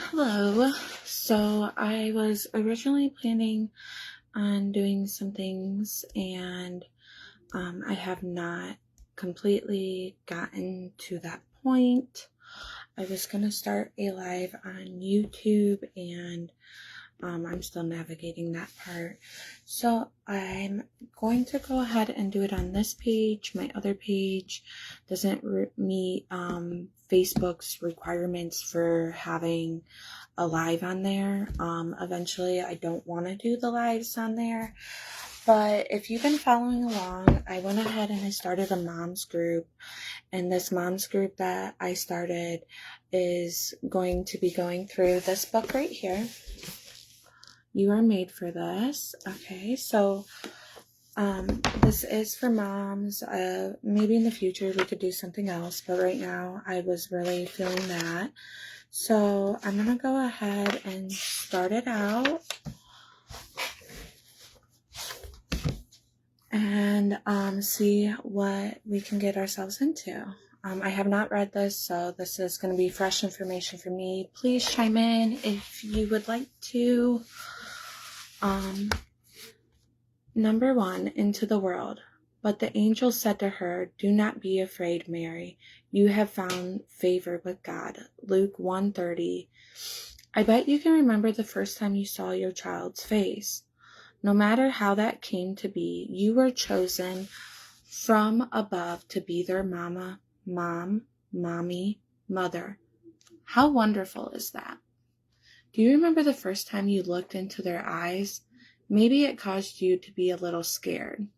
Hello. So I was originally planning on doing some things, and I have not completely gotten to that point. I was going to start a live on YouTube, and I'm still navigating that part. So I'm going to go ahead and do it on this page. My other page doesn't meet Facebook's requirements for having a live on there. Eventually, I don't want to do the lives on there. But if you've been following along, I went ahead and I started a mom's group. And this mom's group that I started is going to be going through this book right here. You are made for this. Okay, so this is for moms. Maybe in the future we could do something else, but right now I was really feeling that. So I'm going to go ahead and start it out. And see what we can get ourselves into. I have not read this, so this is going to be fresh information for me. Please chime in if you would like to. Number 1, into the world. But the angel said to her, "Do not be afraid, Mary. You have found favor with God." Luke 1:30. I bet you can remember the first time you saw your child's face. No matter how that came to be, you were chosen from above to be their mama, mom, mommy, mother. How wonderful is that? Do you remember the first time you looked into their eyes? Maybe it caused you to be a little scared.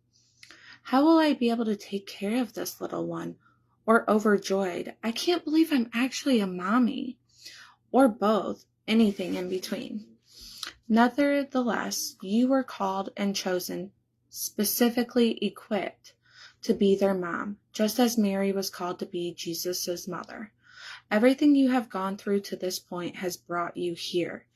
How will I be able to take care of this little one? Or overjoyed, I can't believe I'm actually a mommy. Or both, anything in between. Nevertheless, you were called and chosen, specifically equipped to be their mom, just as Mary was called to be Jesus' mother. Everything you have gone through to this point has brought you here.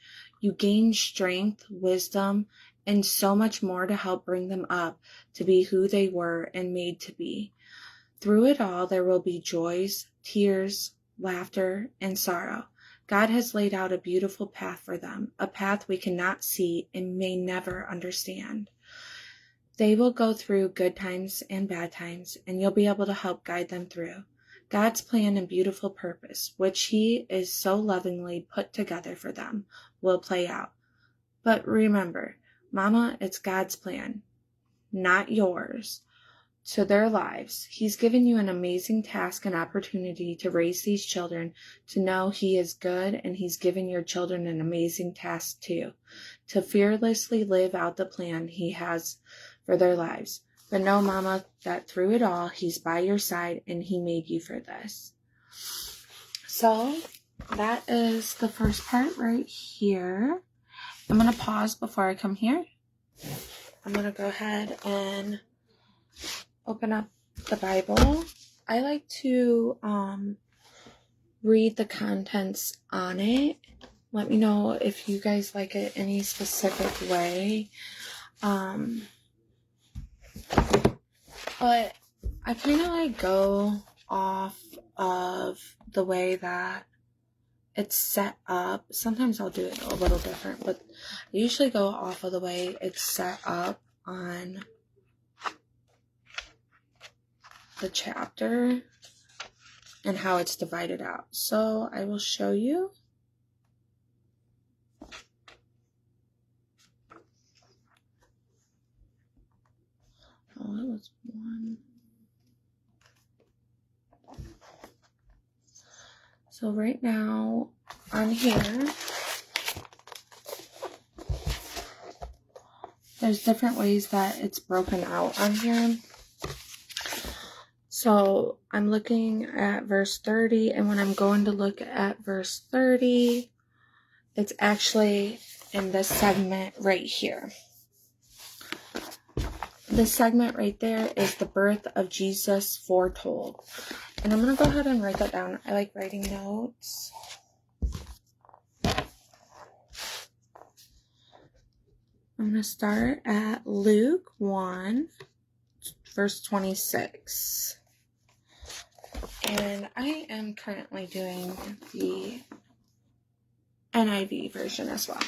You gained strength, wisdom, and so much more to help bring them up to be who they were and made to be. Through it all, there will be joys, tears, laughter, and sorrow. God has laid out a beautiful path for them, a path we cannot see and may never understand. They will go through good times and bad times, and you'll be able to help guide them through. God's plan and beautiful purpose, which He is so lovingly put together for them, will play out. But remember, Mama, it's God's plan, not yours, to their lives. He's given you an amazing task and opportunity to raise these children to know He is good, and He's given your children an amazing task too, to fearlessly live out the plan He has for their lives. But know, Mama, that through it all, He's by your side and He made you for this. So that is the first part right here. I'm going to pause before I come here. I'm going to go ahead and open up the Bible. I like to read the contents on it. Let me know if you guys like it any specific way. But I kind of like go off of the way that it's set up. Sometimes I'll do it a little different, but I usually go off of the way it's set up on the chapter and how it's divided out. So I will show you. Oh, it was one. So right now on here, there's different ways that it's broken out on here. So I'm looking at verse 30, and when I'm going to look at verse 30, it's actually in this segment right here. This segment right there is the birth of Jesus foretold. And I'm going to go ahead and write that down. I like writing notes. I'm going to start at Luke 1, verse 26. And I am currently doing the NIV version as well.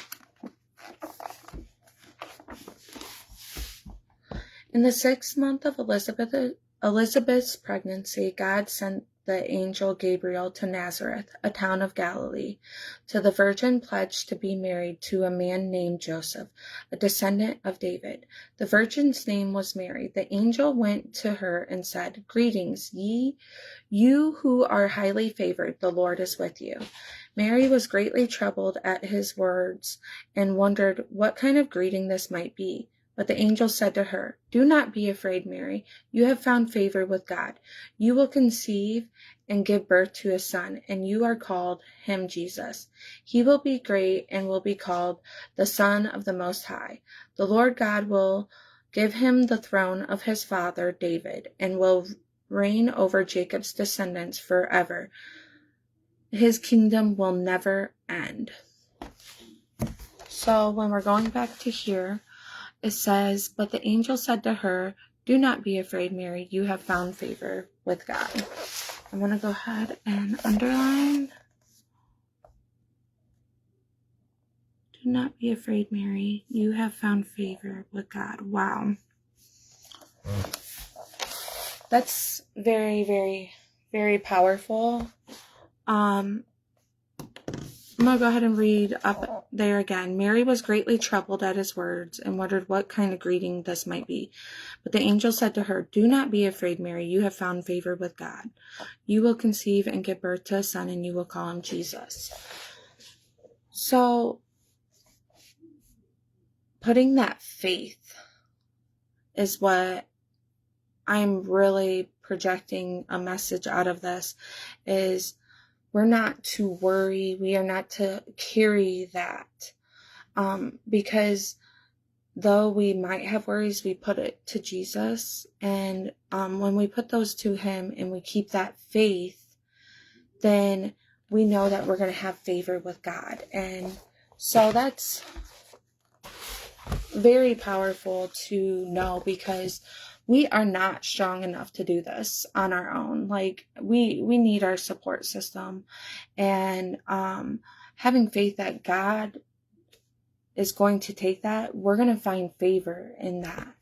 In the 6th month of Elizabeth's pregnancy, God sent the angel Gabriel to Nazareth, a town of Galilee, to the virgin pledged to be married to a man named Joseph, a descendant of David. The virgin's name was Mary. The angel went to her and said, "Greetings, you who are highly favored, the Lord is with you." Mary was greatly troubled at his words and wondered what kind of greeting this might be. But the angel said to her, "Do not be afraid, Mary. You have found favor with God. You will conceive and give birth to a son, and you are called him Jesus. He will be great and will be called the Son of the Most High. The Lord God will give him the throne of his father David, and will reign over Jacob's descendants forever. His kingdom will never end." So when we're going back to here, it says, "But the angel said to her, 'Do not be afraid, Mary. You have found favor with God.'" I'm going to go ahead and underline. "Do not be afraid, Mary. You have found favor with God." Wow. That's very, very, very powerful. I'm going to go ahead and read up there again. "Mary was greatly troubled at his words and wondered what kind of greeting this might be. But the angel said to her, 'Do not be afraid, Mary. You have found favor with God. You will conceive and give birth to a son, and you will call him Jesus.'" So, putting that faith is what I'm really projecting a message out of this, is we're not to worry. We are not to carry that. Because though we might have worries, we put it to Jesus. And when we put those to him and we keep that faith, then we know that we're going to have favor with God. And so that's very powerful to know, because we are not strong enough to do this on our own. Like, we need our support system, and having faith that God is going to take that. We're going to find favor in that.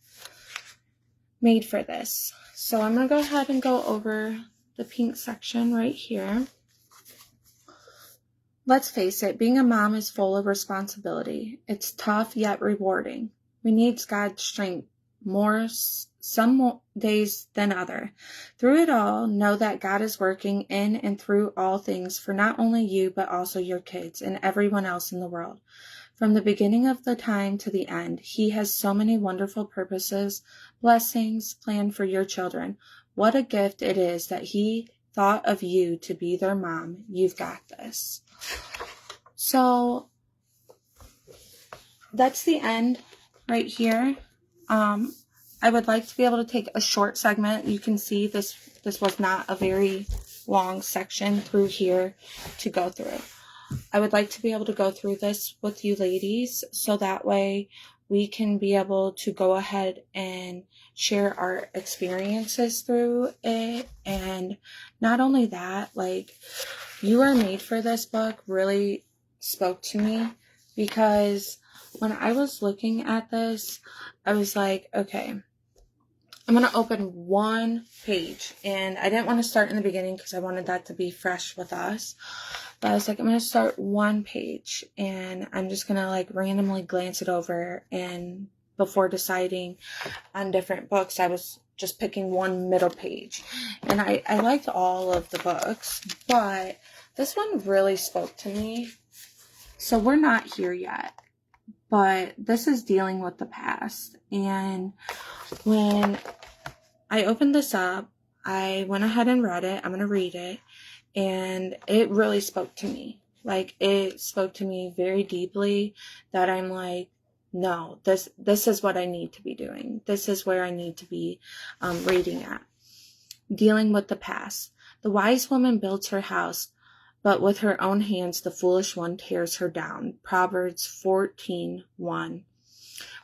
Made for this. So I'm going to go ahead and go over the pink section right here. Let's face it, being a mom is full of responsibility. It's tough yet rewarding. We need God's strength some more days than other. Through it all, know that God is working in and through all things for not only you, but also your kids and everyone else in the world. From the beginning of the time to the end, He has so many wonderful purposes, blessings planned for your children. What a gift it is that He thought of you to be their mom. You've got this. So that's the end right here. I would like to be able to take a short segment. You can see this was not a very long section through here to go through. I would like to be able to go through this with you ladies, so that way we can be able to go ahead and share our experiences through it. And not only that, like, You Are Made for This book really spoke to me, because when I was looking at this, I was like, okay, I'm going to open one page, and I didn't want to start in the beginning because I wanted that to be fresh with us. But I was like, I'm going to start one page, and I'm just going to like randomly glance it over. And before deciding on different books, I was just picking one middle page. And I liked all of the books, but this one really spoke to me. So we're not here yet, but this is dealing with the past. And when I opened this up, I went ahead and read it. I'm going to read it. And it really spoke to me. Like, it spoke to me very deeply, that I'm like, no, this is what I need to be doing. This is where I need to be reading at. Dealing with the past. The wise woman builds her house, but with her own hands the foolish one tears her down. Proverbs 14:1.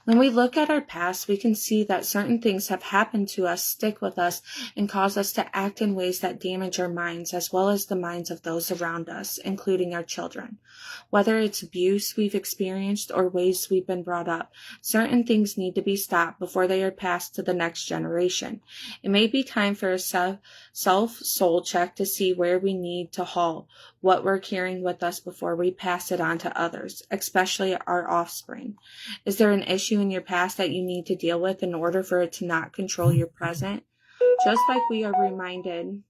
When we look at our past, we can see that certain things have happened to us, stick with us, and cause us to act in ways that damage our minds as well as the minds of those around us, including our children. Whether it's abuse we've experienced or ways we've been brought up, certain things need to be stopped before they are passed to the next generation. It may be time for a self-soul check to see where we need to halt what we're carrying with us before we pass it on to others, especially our offspring. Is there an issue in your past that you need to deal with in order for it to not control your present? Just like we are reminded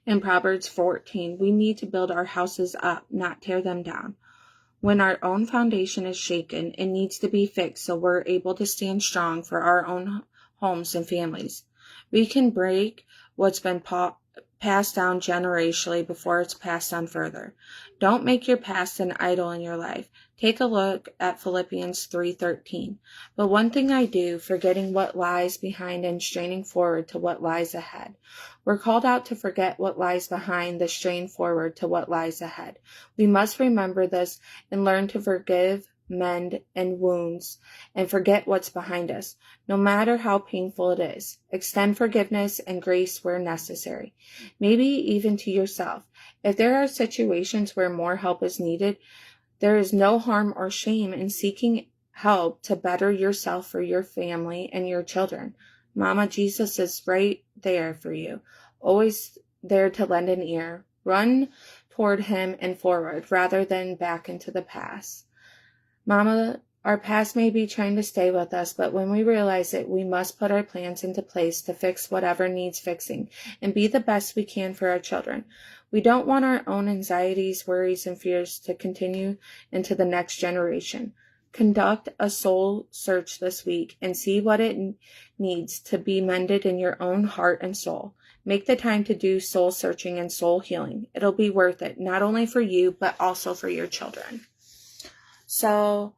in Proverbs 14, we need to build our houses up, not tear them down. When our own foundation is shaken, it needs to be fixed so we're able to stand strong for our own homes and families. We can break what's been passed down generationally before it's passed on further. Don't make your past an idol in your life. Take a look at Philippians 3:13. But one thing I do, forgetting what lies behind and straining forward to what lies ahead. We're called out to forget what lies behind, the strain forward to what lies ahead. We must remember this and learn to forgive, mend, and wounds, and forget what's behind us, no matter how painful it is. Extend forgiveness and grace where necessary, maybe even to yourself. If there are situations where more help is needed, there is no harm or shame in seeking help to better yourself for your family and your children. Mama Jesus is right there for you, always there to lend an ear. Run toward him and forward rather than back into the past. Mama, our past may be trying to stay with us, but when we realize it, we must put our plans into place to fix whatever needs fixing and be the best we can for our children. We don't want our own anxieties, worries, and fears to continue into the next generation. Conduct a soul search this week and see what it needs to be mended in your own heart and soul. Make the time to do soul searching and soul healing. It'll be worth it, not only for you, but also for your children. So,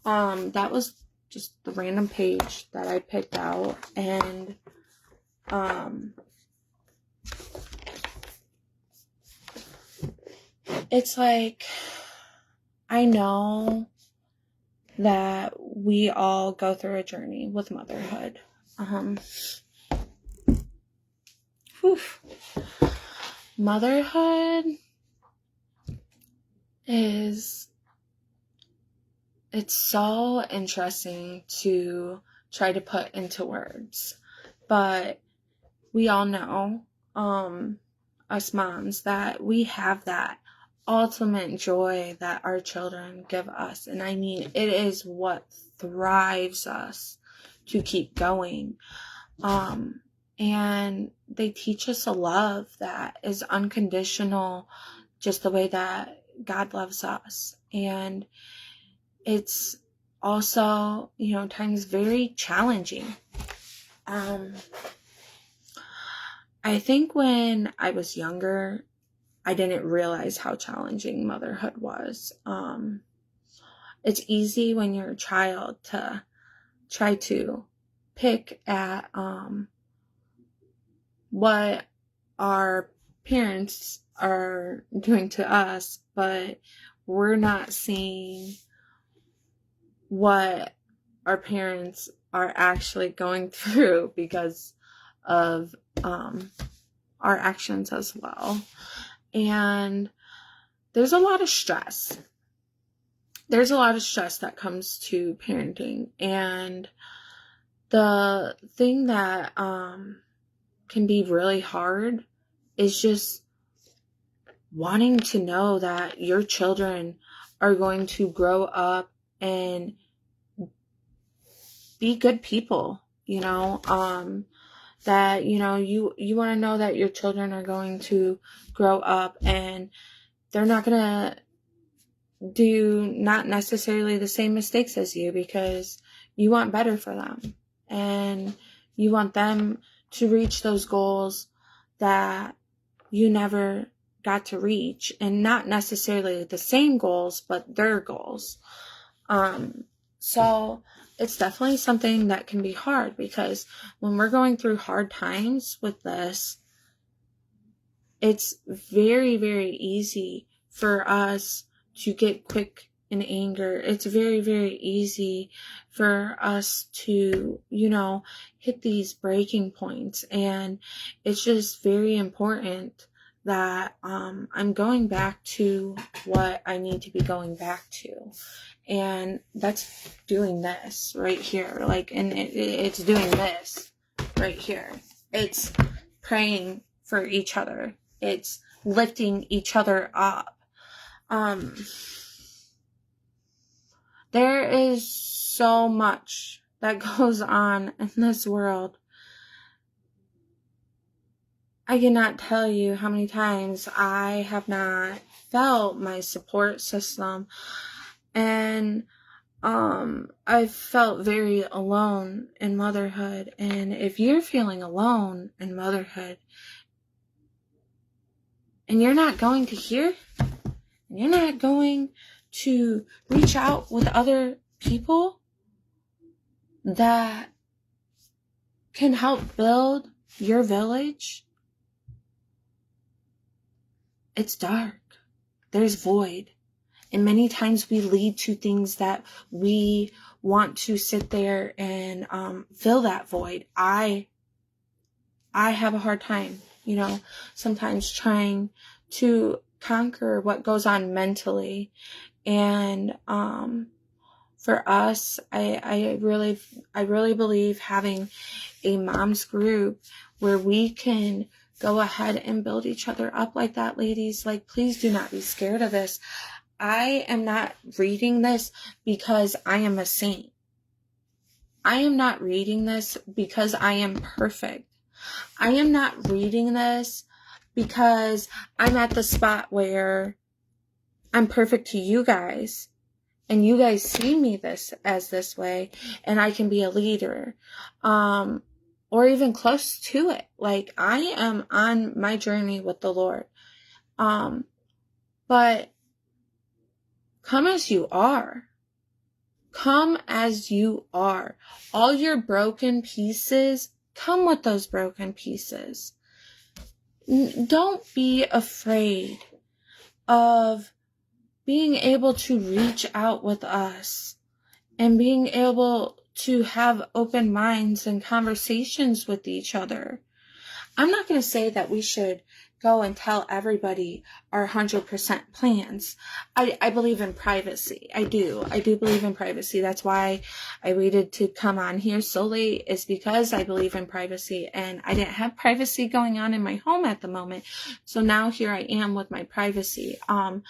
that was just the random page that I picked out, and, it's like, I know that we all go through a journey with motherhood. Motherhood it's so interesting to try to put into words, but we all know, us moms, that we have that ultimate joy that our children give us. And I mean, it is what thrives us to keep going. And they teach us a love that is unconditional, just the way that God loves us. And it's also, times very challenging. I think when I was younger, I didn't realize how challenging motherhood was. It's easy when you're a child to try to pick at what our parents are doing to us, but we're not seeing what our parents are actually going through because of our actions as well. And there's a lot of stress. There's a lot of stress that comes to parenting. And the thing that can be really hard is just wanting to know that your children are going to grow up and be good people, that, you want to know that your children are going to grow up and they're not going to do not necessarily the same mistakes as you, because you want better for them and you want them to reach those goals that you never got to reach, and not necessarily the same goals, but their goals. So it's definitely something that can be hard, because when we're going through hard times with this, it's very, very easy for us to get quick in anger. It's very, very easy for us to, hit these breaking points. And it's just very important that I'm going back to what I need to be going back to. And that's doing this right here. And it's doing this right here. It's praying for each other. It's lifting each other up. There is so much that goes on in this world. I cannot tell you how many times I have not felt my support system, and I've felt very alone in motherhood. And if you're feeling alone in motherhood and you're not going to hear, and you're not going to reach out with other people that can help build your village, it's dark. There's void. And many times we lead to things that we want to sit there and fill that void. I have a hard time, sometimes trying to conquer what goes on mentally. And for us, I really believe having a mom's group where we can go ahead and build each other up like that, ladies. Please do not be scared of this. I am not reading this because I am a saint. I am not reading this because I am perfect. I am not reading this because I'm at the spot where I'm perfect to you guys, and you guys see me this way, and I can be a leader, or even close to it. I am on my journey with the Lord. But come as you are. Come as you are. All your broken pieces, come with those broken pieces. Don't be afraid of being able to reach out with us and being able to have open minds and conversations with each other. I'm not going to say that we should go and tell everybody our 100% plans. I believe in privacy. I do believe in privacy. That's why I waited to come on here so late, is because I believe in privacy, and I didn't have privacy going on in my home at the moment. So now here I am with my privacy. I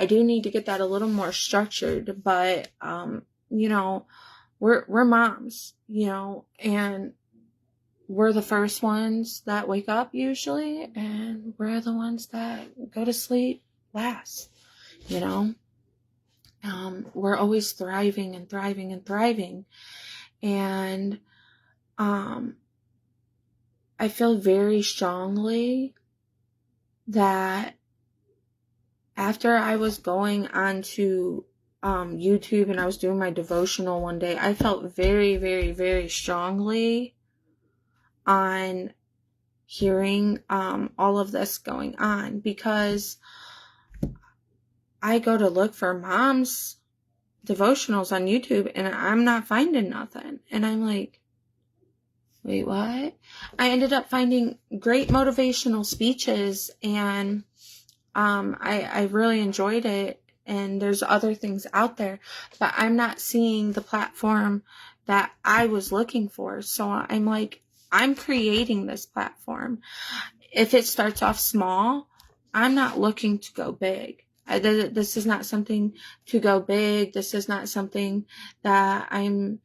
do need to get that a little more structured, but, we're moms, and we're the first ones that wake up usually, and we're the ones that go to sleep last, we're always thriving and thriving and thriving. And, I feel very strongly that after I was going on to YouTube and I was doing my devotional one day, I felt very, very, very strongly on hearing all of this going on, because I go to look for mom's devotionals on YouTube and I'm not finding nothing. And I'm like, wait, what? I ended up finding great motivational speeches, and I really enjoyed it. And there's other things out there, but I'm not seeing the platform that I was looking for. So I'm like, I'm creating this platform. If it starts off small, I'm not looking to go big. This is not something to go big. This is not something that I'm,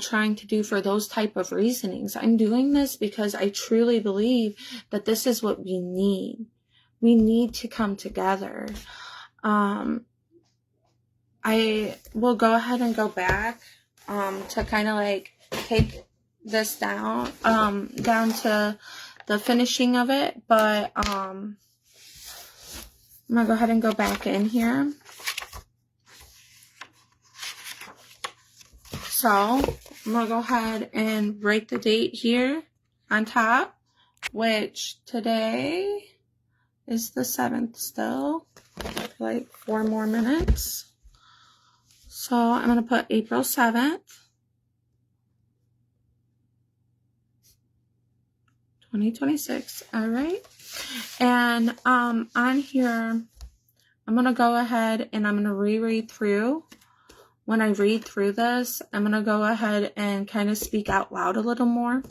trying to do for those type of reasonings. I'm doing this because I truly believe that this is what we need. We need to come together. I will go ahead and go back to kind of take this down to the finishing of it, but I'm gonna go ahead and go back in here. So I'm gonna go ahead and break the date here on top, which today is the 7th still, 4 more minutes. So I'm going to put April 7th, 2026. All right. And on here, I'm going to go ahead and I'm going to reread through. When I read through this, I'm going to go ahead and kind of speak out loud a little more.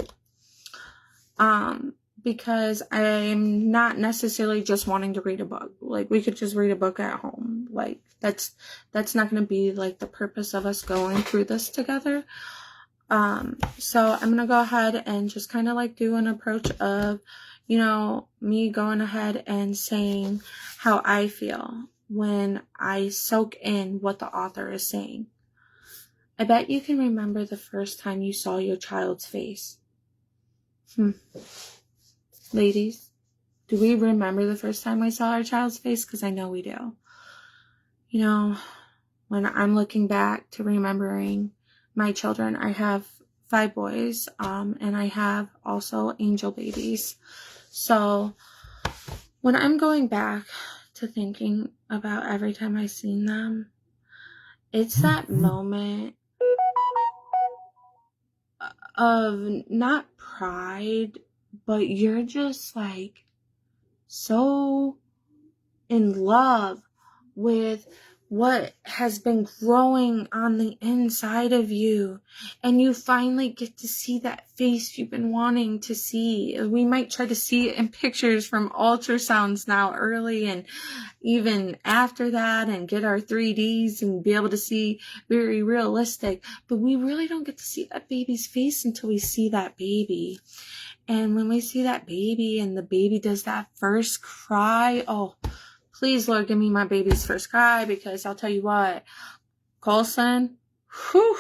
Because I'm not necessarily just wanting to read a book. Like, we could just read a book at home. Like, that's not going to be, like, the purpose of us going through this together. So I'm going to go ahead and just kind of, like, do an approach of, you know, me going ahead and saying how I feel when I soak in what the author is saying. I bet you can remember the first time you saw your child's face. Ladies, do we remember the first time we saw our child's face? Because I know we do. You know, when I'm looking back to remembering my children, I have 5 boys, and I have also angel babies. So when I'm going back to thinking about every time I seen them, it's that moment of not pride, but you're just like so in love with what has been growing on the inside of you, and you finally get to see that face you've been wanting to see. We might try to see it in pictures from ultrasounds now early and even after that, and get our 3Ds and be able to see very realistic, but we really don't get to see that baby's face until we see that baby. And when we see that baby and the baby does that first cry, oh, please, Lord, give me my baby's first cry, because I'll tell you what, Colson, whew,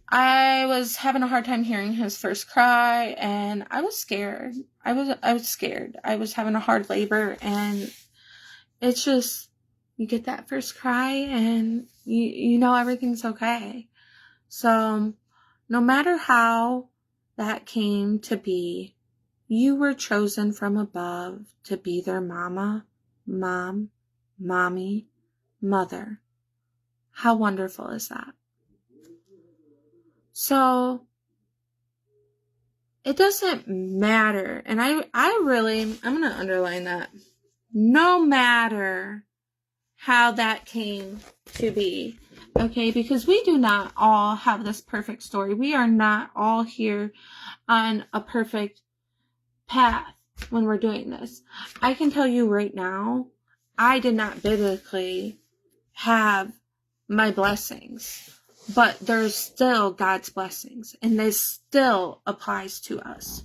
I was having a hard time hearing his first cry, and I was scared. I was scared. I was having a hard labor, and it's just, you get that first cry, and you know everything's okay. So, no matter how that came to be, you were chosen from above to be their mama, mom, mommy, mother. How wonderful is that? So, it doesn't matter. And I'm going to underline that. No matter how that came to be. Okay, because we do not all have this perfect story. We are not all here on a perfect path when we're doing this. I can tell you right now, I did not biblically have my blessings, but there's still God's blessings, and this still applies to us.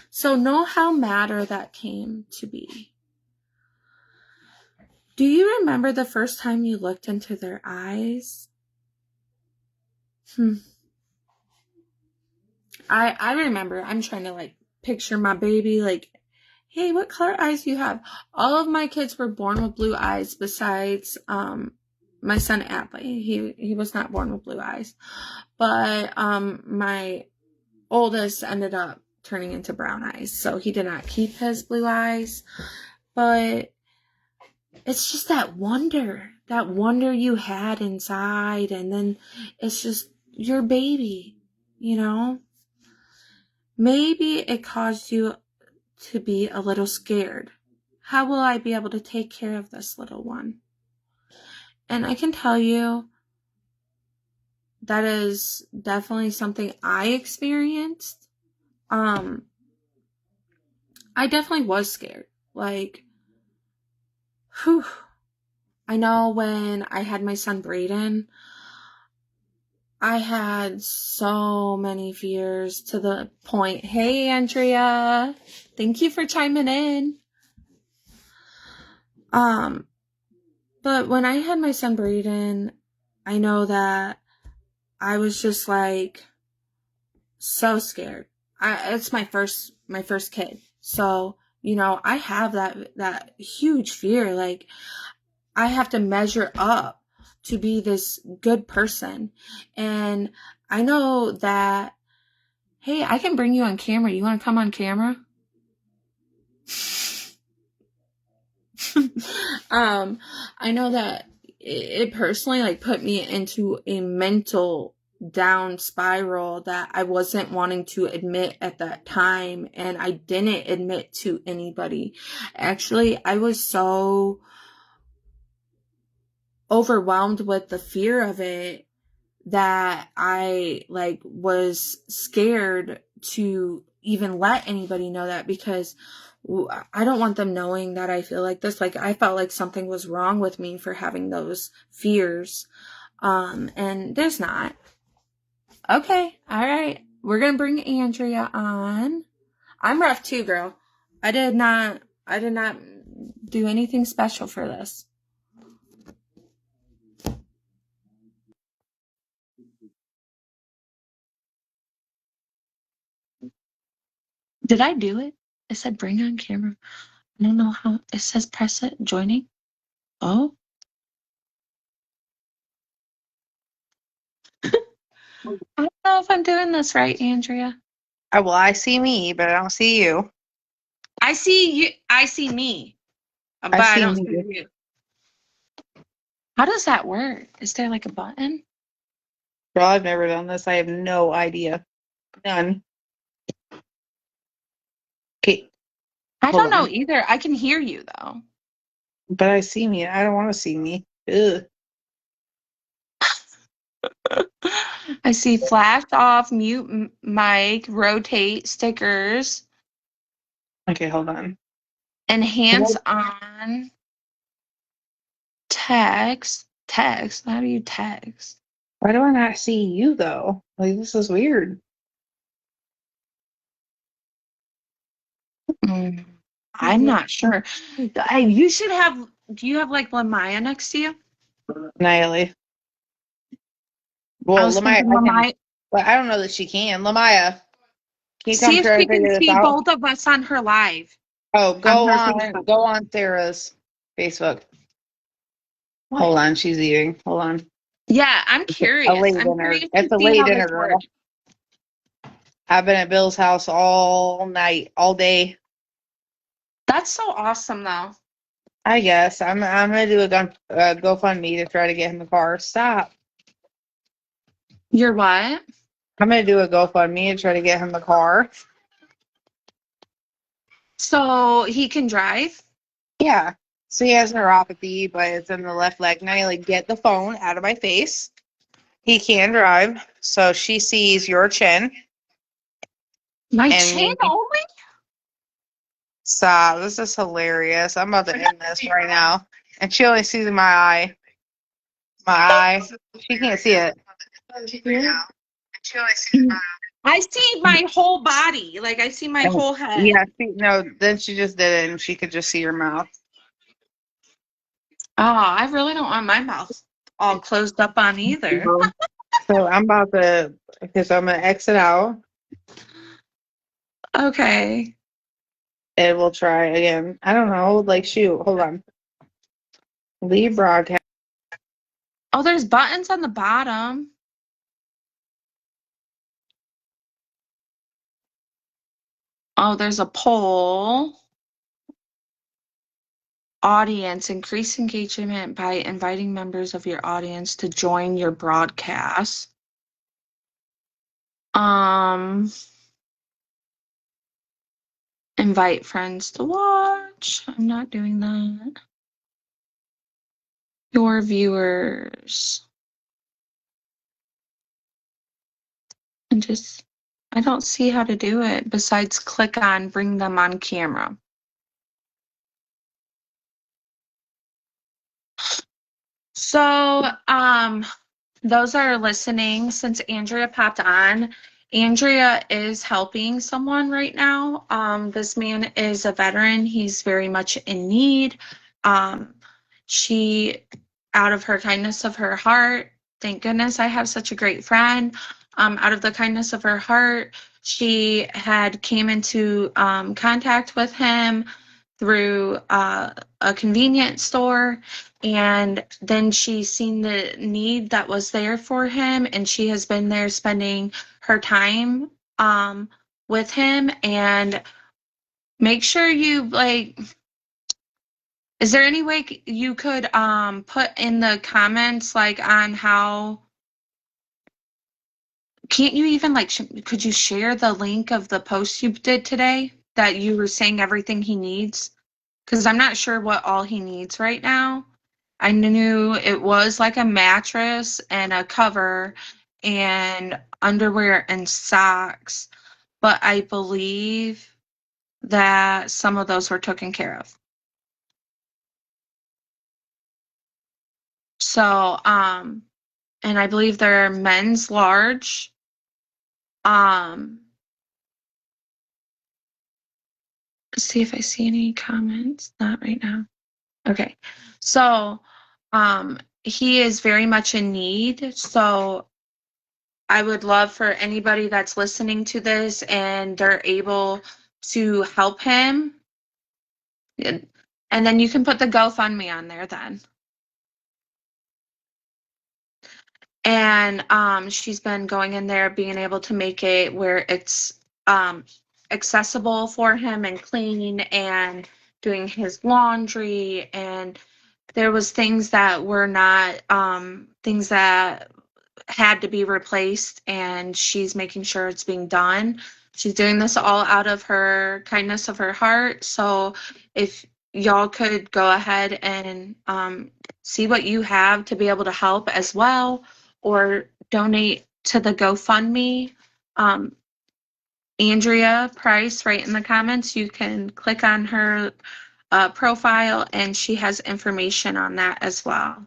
So know how matter that came to be. Do you remember the first time you looked into their eyes? I remember. I'm trying to like picture my baby, like, hey, what color eyes do you have? All of my kids were born with blue eyes besides my son Adley. He was not born with blue eyes. But my oldest ended up turning into brown eyes, so he did not keep his blue eyes. But it's just that wonder you had inside, and then it's just your baby, you know? Maybe it caused you to be a little scared. How will I be able to take care of this little one? And I can tell you that is definitely something I experienced. I definitely was scared. Like, whew. I know when I had my son Brayden, I had so many fears, to the point, hey, Andrea, thank you for chiming in. But when I had my son Brayden, I know that I was just like so scared. It's my first kid. So, you know, I have that huge fear. Like, I have to measure up to be this good person. And I know that, hey, I can bring you on camera. You want to come on camera? I know that it personally like put me into a mental down spiral that I wasn't wanting to admit at that time, and I didn't admit to anybody. Actually, I was so overwhelmed with the fear of it that I like was scared to even let anybody know that, because I don't want them knowing that I feel like this. Like, I felt like something was wrong with me for having those fears. And there's not. Okay. All right. We're going to bring Andrea on. I'm rough too, girl. I did not do anything special for this. Did I do it? It said bring on camera. I don't know how. It says press it, joining. Oh. I don't know if I'm doing this right, Andrea. Oh, well, I see me, but I don't see you. I see you. I see me, but I I see don't see me. you. How does that work? Is there like a button? Girl, I've never done this. I have no idea. None. Okay, I hold don't know on. either. I can hear you though. But I see me. I don't want to see me. Ugh. I see flash off, mute mic, rotate, stickers, Okay, hold on. enhance on, text. Text. How do you text? Why do I not see you though? Like, this is weird. I'm not sure. You should have. Do you have like Lamaya next to you? Natalie. I Well, was Lamaya, thinking I can, Lamaya. but I don't know that she can. Lamaya, can you See come if try she to can figure this see out? both of us on her live Oh, on her Facebook. go on Sarah's Facebook. What? Hold on, she's eating. Hold on. Yeah, I'm It's a curious. late I'm dinner. curious to It's a see late how this dinner, girl. works. I've been at Bill's house all night, all day. That's so awesome, though. I guess I'm gonna do a GoFundMe to try to get him a car. Stop. You're what? I'm gonna do a GoFundMe to try to get him a car. So he can drive? Yeah. So he has neuropathy, but it's in the left leg. Now you like get the phone out of my face. He can drive, so she sees your chin My and chin me. only? Stop. This is hilarious. I'm about to end this right now. And she only sees my eye. My eye. She can't see it. I see my whole body. Like, I see my And whole head. yeah, no, then she just did it and she could just see your mouth. Oh, I really don't want my mouth all closed up on either. So I'm about to, because I'm gonna exit out Okay. and we'll try again. I don't know, like shoot, hold on. Leave broadcast. Oh, there's buttons on the bottom. Oh, there's a poll. Audience, increase engagement by inviting members of your audience to join your broadcast. Invite friends to watch. I'm not doing that. Your viewers. And just, I don't see how to do it besides click on bring them on camera. So, those are listening, since Andrea popped on, Andrea is helping someone right now. This man is a veteran. He's very much in need. She, out of her kindness of her heart, thank goodness I have such a great friend. Out of the kindness of her heart, she had came into contact with him through a convenience store, and then she seen the need that was there for him, and she has been there spending her time with him. And make sure you like, Is there any way you could put in the comments like on how can't you even like could you share the link of the post you did today that you were saying everything he needs? Because I'm not sure what all he needs right now. I knew it was like a mattress and a cover and underwear and socks, but I believe that some of those were taken care of. So, and I believe they're men's large. Um, see if I see any comments. Not right now. Okay. So, he is very much in need. So I would love for anybody that's listening to this and they're able to help him. And then you can put the GoFundMe on there then. And she's been going in there, being able to make it where it's accessible for him and clean and doing his laundry. And there was things that were not things that had to be replaced, and she's making sure it's being done. She's doing this all out of her kindness of her heart. So if y'all could go ahead and see what you have to be able to help as well, or donate to the GoFundMe. Um, Andrea Price, right in the comments, you can click on her profile and she has information on that as well.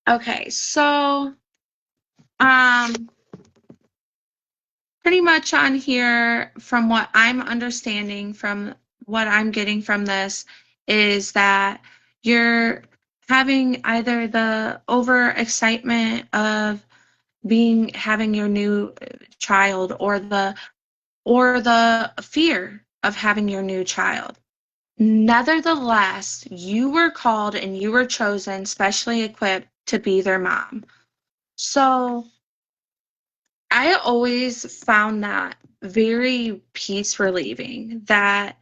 Okay, so pretty much on here, from what I'm understanding, from what I'm getting from this, is that you're having either the overexcitement of having your new child, or the fear of having your new child. Nevertheless, you were called and you were chosen, specially equipped to be their mom. So I always found that very peace relieving, that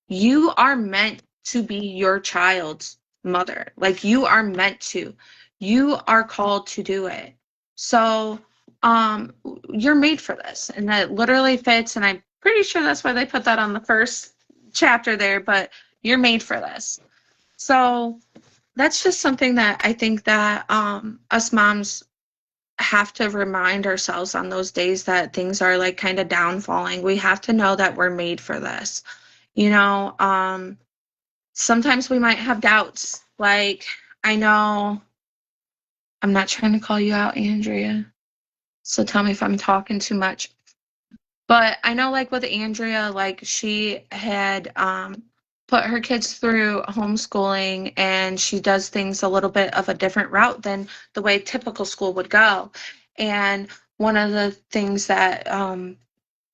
you are meant to be your child's mother. Like, you are meant to. You are called to do it. So you're made for this, and that literally fits, and I'm pretty sure that's why they put that on the first chapter there, but you're made for this. So that's just something that I think that us moms have to remind ourselves on those days that things are like kind of downfalling. We have to know that we're made for this. Sometimes we might have doubts. Like, I know I'm not trying to call you out, Andrea, so tell me if I'm talking too much. But I know, like with Andrea, like she had put her kids through homeschooling, and she does things a little bit of a different route than the way typical school would go. And one of the things that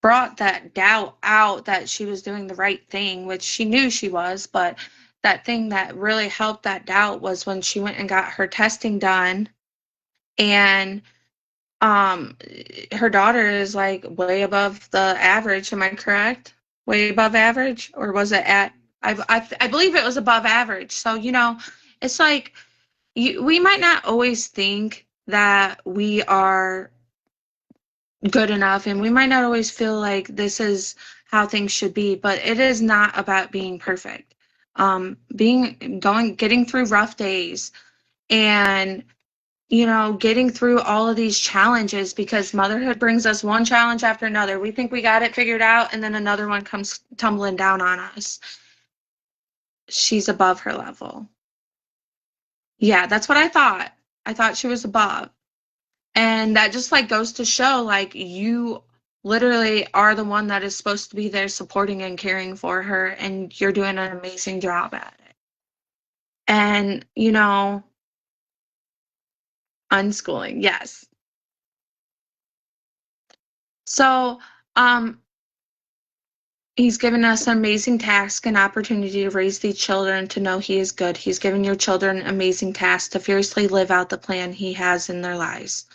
brought that doubt out that she was doing the right thing, which she knew she was, but that thing that really helped that doubt was when she went and got her testing done. And um, her daughter is like way above the average. Am I correct? Way above average, or was it at? I believe it was above average. So it's like we might not always think that we are good enough, and we might not always feel like this is how things should be, but it is not about being perfect. Getting through rough days, and getting through all of these challenges, because motherhood brings us one challenge after another. We think we got it figured out, and then another one comes tumbling down on us. She's above her level. Yeah, that's what I thought. I thought she was above. And that just like goes to show, like, you literally are the one that is supposed to be there supporting and caring for her, and you're doing an amazing job at it. And, unschooling, yes. So, he's given us an amazing task and opportunity to raise these children to know he is good. He's given your children an amazing task to fiercely live out the plan he has in their lives.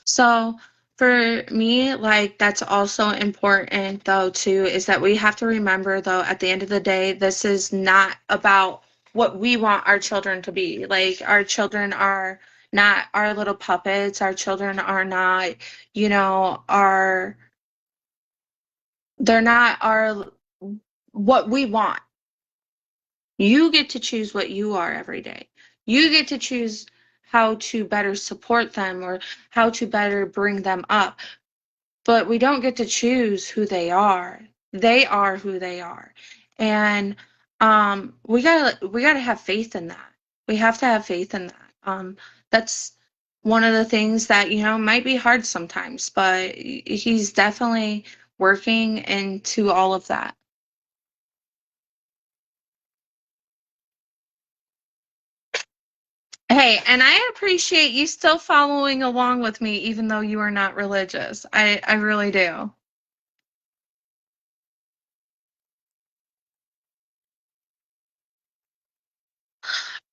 So, For me, like that's also important though too, is that we have to remember though at the end of the day, this is not about what we want our children to be. Like our children are not our little puppets. Our children are not, you know, they're not our what we want. You get to choose what you are every day. You get to choose how to better support them or how to better bring them up, but we don't get to choose who they are. They are who they are. And we gotta have faith in that. We have to have faith in that. That's one of the things that, you know, might be hard sometimes, but he's definitely working into all of that. Hey, and I appreciate you still following along with me, even though you are not religious. I really do.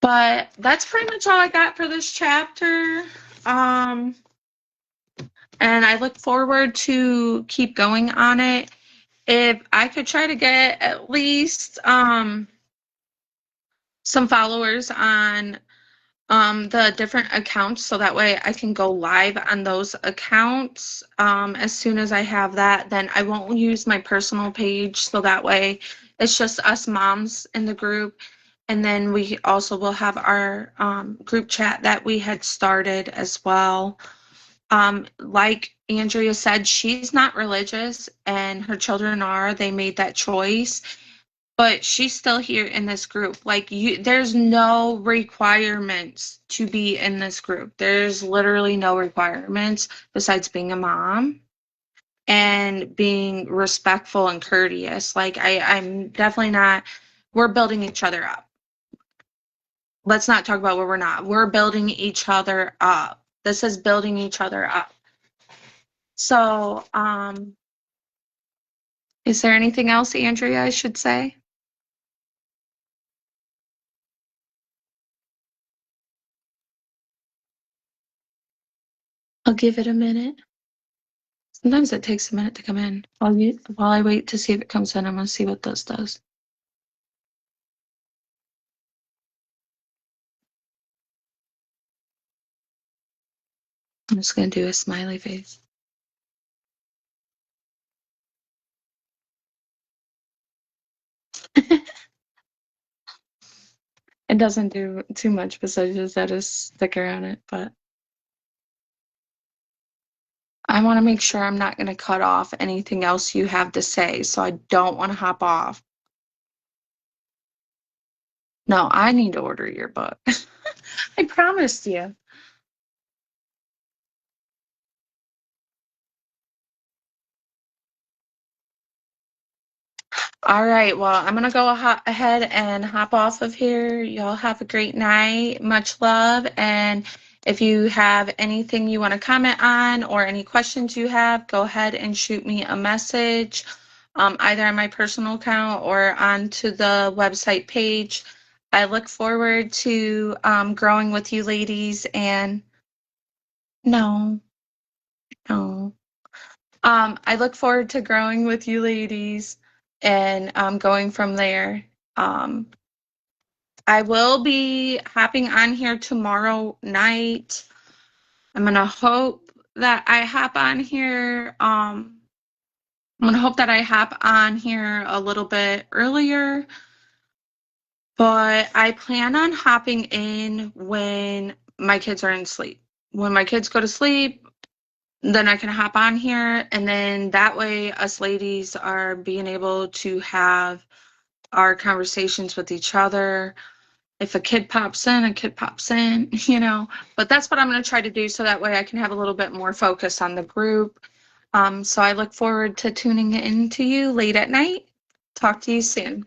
But that's pretty much all I got for this chapter. Um, and I look forward to keep going on it. If I could try to get at least some followers on the different accounts so that way I can go live on those accounts. As soon as I have that, then I won't use my personal page so that way it's just us moms in the group. And then we also will have our group chat that we had started as well. Like Andrea said, she's not religious and her children are. They made that choice, but she's still here in this group. Like you, there's no requirements to be in this group. There's literally no requirements besides being a mom and being respectful and courteous. Like I'm definitely not, we're building each other up. Let's not talk about where we're not. We're building each other up. This is building each other up. So, is there anything else, Andrea, I should say? I'll give it a minute. Sometimes it takes a minute to come in. While I wait to see if it comes in, I'm gonna see what this does. I'm just gonna do a smiley face. It doesn't do too much besides just add a sticker on it, but I want to make sure I'm not going to cut off anything else you have to say, so I don't want to hop off. No, I need to order your book. I promised you. All right, well, I'm gonna go ahead and hop off of here. Y'all have a great night. Much love. And if you have anything you want to comment on or any questions you have, go ahead and shoot me a message, either on my personal account or onto the website page. I look forward to growing with you ladies. And no, no. I look forward to growing with you ladies and going from there. Um, I will be hopping on here tomorrow night. I'm gonna hope that I hop on here. I'm gonna hope that I hop on here a little bit earlier, but I plan on hopping in when my kids are in sleep. When my kids go to sleep, then I can hop on here, and then that way us ladies are being able to have our conversations with each other. If a kid pops in, a kid pops in, you know. But that's what I'm going to try to do so that way I can have a little bit more focus on the group. So I look forward to tuning in to you late at night. Talk to you soon.